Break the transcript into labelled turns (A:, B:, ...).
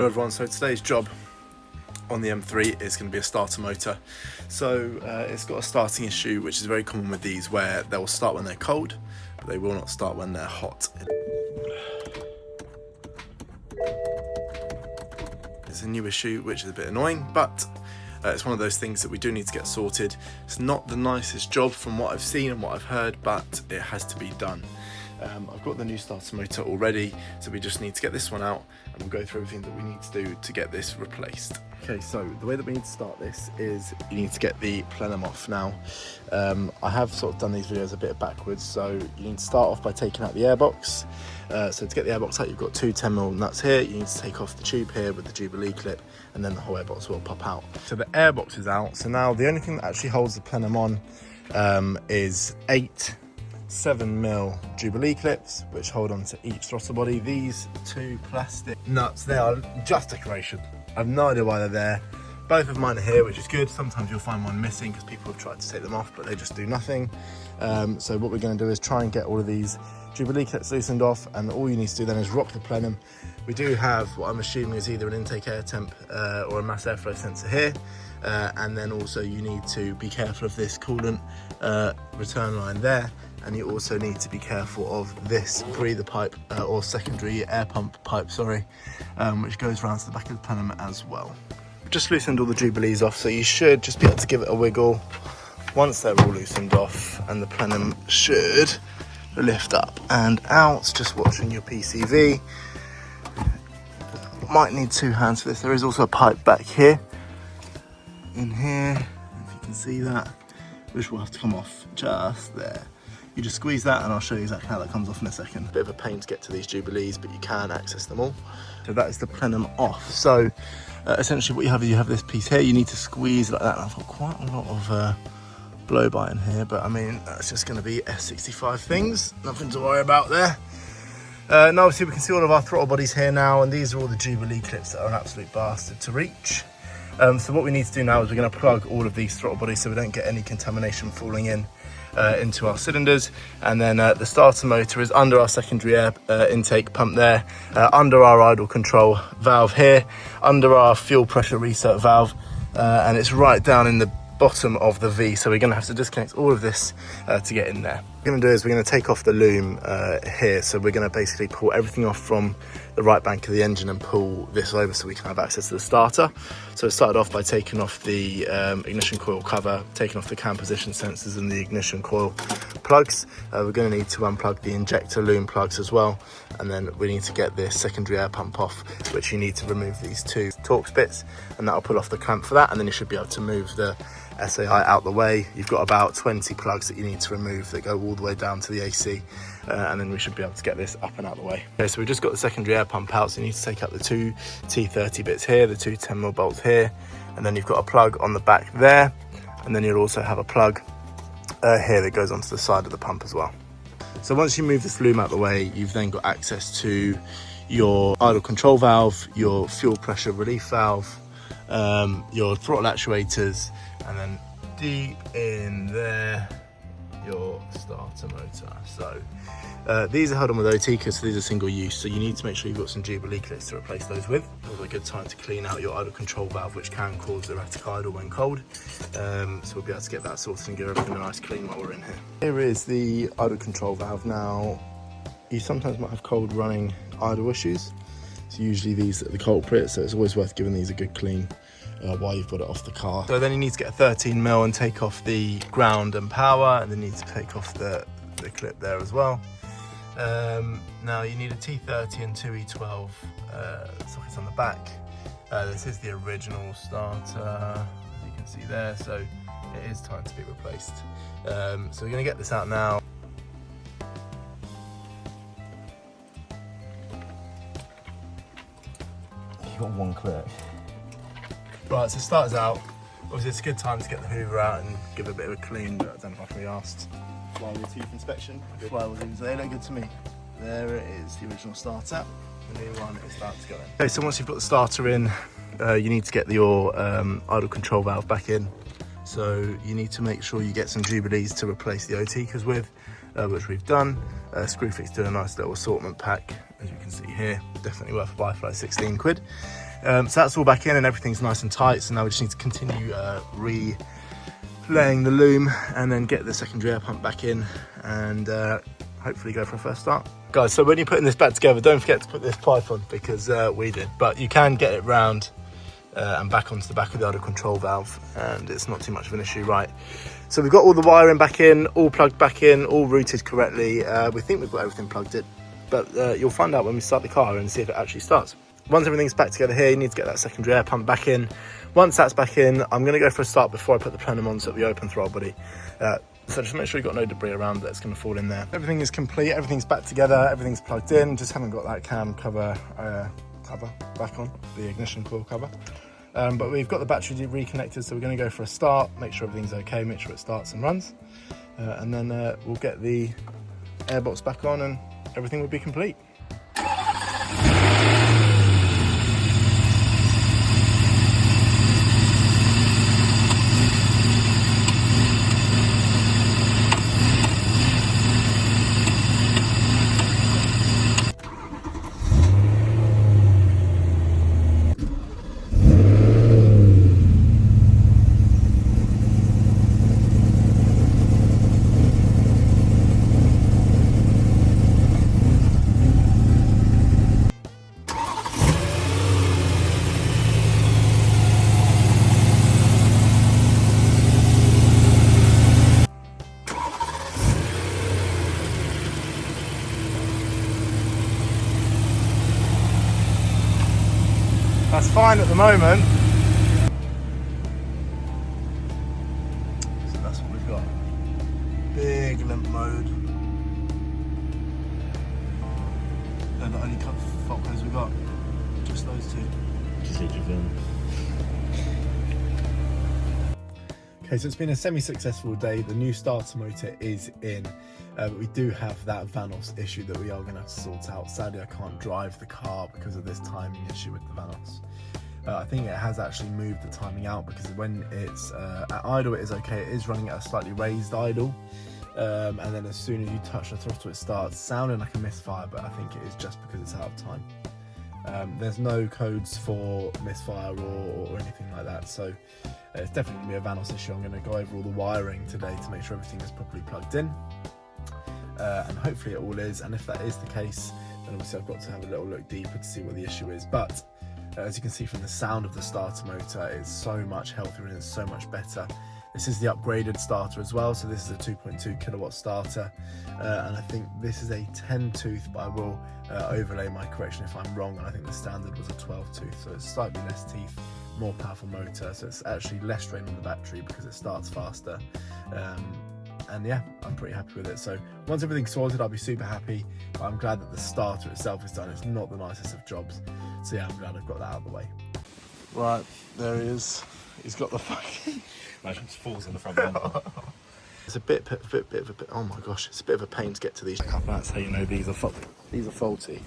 A: Hello everyone, so today's job on the M3 is going to be a starter motor. So it's got a starting issue which is very common with these, where they will start when they're cold but they will not start when they're hot. It's a new issue which is a bit annoying, but it's one of those things that we do need to get sorted. It's not the nicest job from what I've seen and what I've heard, but it has to be done. I've got the new starter motor already, so we just need to get this one out and we'll go through everything that we need to do to get this replaced. Okay, so the way that we need to start this is you need to get the plenum off. Now, I have sort of done these videos a bit backwards, so you need to start off by taking out the airbox. So to get the airbox out, you've got two 10mm nuts here. You need to take off the tube here with the Jubilee clip, and then the whole airbox will pop out. So the airbox is out. So now the only thing that actually holds the plenum on is 8 7mm Jubilee clips, which hold on to each throttle body. These two plastic nuts, they are just decoration. I have no idea why they're there. Both of mine are here, which is good. Sometimes you'll find one missing because people have tried to take them off, but they just do nothing. So what we're going to do is try and get all of these Jubilee clips loosened off, and all you need to do then is rock the plenum. We do have what I'm assuming is either an intake air temp or a mass airflow sensor here. And then also you need to be careful of this coolant return line there, and you also need to be careful of this breather pipe or secondary air pump pipe, sorry, which goes around to the back of the plenum as well. Just loosened all the Jubilees off, so you should just be able to give it a wiggle once they're all loosened off, and the plenum should lift up and out. Just watching your PCV. Might need two hands for this. There is also a pipe back here, in here, if you can see that, which will have to come off just there. You just squeeze that and I'll show you exactly how that comes off in a second. Bit of a pain to get to these Jubilees, but you can access them all. So that is the plenum off. So essentially what you have is you have this piece here. You need to squeeze like that. And I've got quite a lot of blow by in here, but I mean, that's just going to be S65 things. Nothing to worry about there. Now obviously we can see all of our throttle bodies here now, and these are all the Jubilee clips that are an absolute bastard to reach. So what we need to do now is we're going to plug all of these throttle bodies so we don't get any contamination falling in into our cylinders. And then the starter motor is under our secondary air intake pump there, under our idle control valve here, under our fuel pressure reset valve, and it's right down in the bottom of the V. So we're going to have to disconnect all of this to get in there. What we're going to do is we're going to take off the loom here. So we're going to basically pull everything off from the right bank of the engine and pull this over so we can have access to the starter. So it started off by taking off the ignition coil cover, taking off the cam position sensors and the ignition coil plugs. We're going to need to unplug the injector loom plugs as well, and then we need to get this secondary air pump off, which you need to remove these two Torx bits, and that'll pull off the clamp for that, and then you should be able to move the SAI out the way. You've got about 20 plugs that you need to remove that go all the way down to the AC, and then we should be able to get this up and out the way. Okay, so we've just got the secondary air pump out, so you need to take out the two T30 bits here, the two 10mm bolts here, and then you've got a plug on the back there, and then you'll also have a plug here that goes onto the side of the pump as well. So once you move this loom out the way, you've then got access to your idle control valve, your fuel pressure relief valve, your throttle actuators, and then deep in there, your starter motor. So these are held on with OT, so these are single use, so you need to make sure you've got some Jubilee clips to replace those with. Also a good time to clean out your idle control valve, which can cause erratic idle when cold. So we'll be able to get that sorted and give everything a nice clean while we're in here. Here is the idle control valve. Now, you sometimes might have cold running idle issues, so usually these are the culprit, so it's always worth giving these a good clean while you've got it off the car. So then you need to get a 13mm and take off the ground and power, and then you need to take off the clip there as well. Now you need a T30 and two E12 sockets on the back. This is the original starter, as you can see there, so it is time to be replaced. So we're going to get this out now. You've got one clip. Right, so it starts out. Obviously, it's a good time to get the Hoover out and give it a bit of a clean, but I don't know if I've really asked. Flywheel tooth inspection. Flywheel tooth, they look good to me. There it is, the original starter. The new one is about to go in. Okay, so once you've got the starter in, you need to get your idle control valve back in. So you need to make sure you get some Jubilees to replace the OTKs with, which we've done. Screwfix did a nice little assortment pack, as you can see here. Definitely worth a buy for like 16 quid. So that's all back in and everything's nice and tight. So now we just need to continue laying the loom and then get the secondary air pump back in and hopefully go for a first start. Guys, so when you're putting this back together, don't forget to put this pipe on because we did, but you can get it round and back onto the back of the idle control valve and it's not too much of an issue. Right, so we've got all the wiring back in, all plugged back in, all routed correctly. We think we've got everything plugged in, but you'll find out when we start the car and see if it actually starts. Once everything's back together here, you need to get that secondary air pump back in. Once that's back in, I'm going to go for a start before I put the plenum on so it'll be open throttle body. So just make sure you've got no debris around that's going to fall in there. Everything is complete, everything's back together, everything's plugged in, just haven't got that cam cover back on, the ignition coil cover. But we've got the battery reconnected, so we're going to go for a start, make sure everything's okay, make sure it starts and runs. And then we'll get the airbox back on and everything will be complete. That's fine at the moment. So that's what we've got. Big limp mode. They're the only fault codes we've got. Just those two. Just leave your film. Okay, so it's been a semi-successful day. The new starter motor is in. But we do have that Vanos issue that we are going to have to sort out. Sadly, I can't drive the car because of this timing issue with the Vanos. I think it has actually moved the timing out because when it's at idle, it is okay. It is running at a slightly raised idle. And then as soon as you touch the throttle, it starts sounding like a misfire, but I think it is just because it's out of time. There's no codes for misfire or anything like that, so it's definitely going to be a Vanos issue. I'm going to go over all the wiring today to make sure everything is properly plugged in. And hopefully it all is, and if that is the case, then obviously I've got to have a little look deeper to see what the issue is. But as you can see from the sound of the starter motor, it's so much healthier and it's so much better. This is the upgraded starter as well, so this is a 2.2 kilowatt starter, and I think this is a 10 tooth, but I will overlay my correction if I'm wrong, and I think the standard was a 12 tooth, so it's slightly less teeth, more powerful motor, so it's actually less strain on the battery because it starts faster. And yeah, I'm pretty happy with it. So once everything's sorted, I'll be super happy. But I'm glad that the starter itself is done. It's not the nicest of jobs. So yeah, I'm glad I've got that out of the way. Right, there he is. He's got the fucking...
B: Imagine it falls in the front bumper.
A: It's a bit of a bit. Oh my gosh, it's a bit of a pain to get to these. That's how you know these are faulty.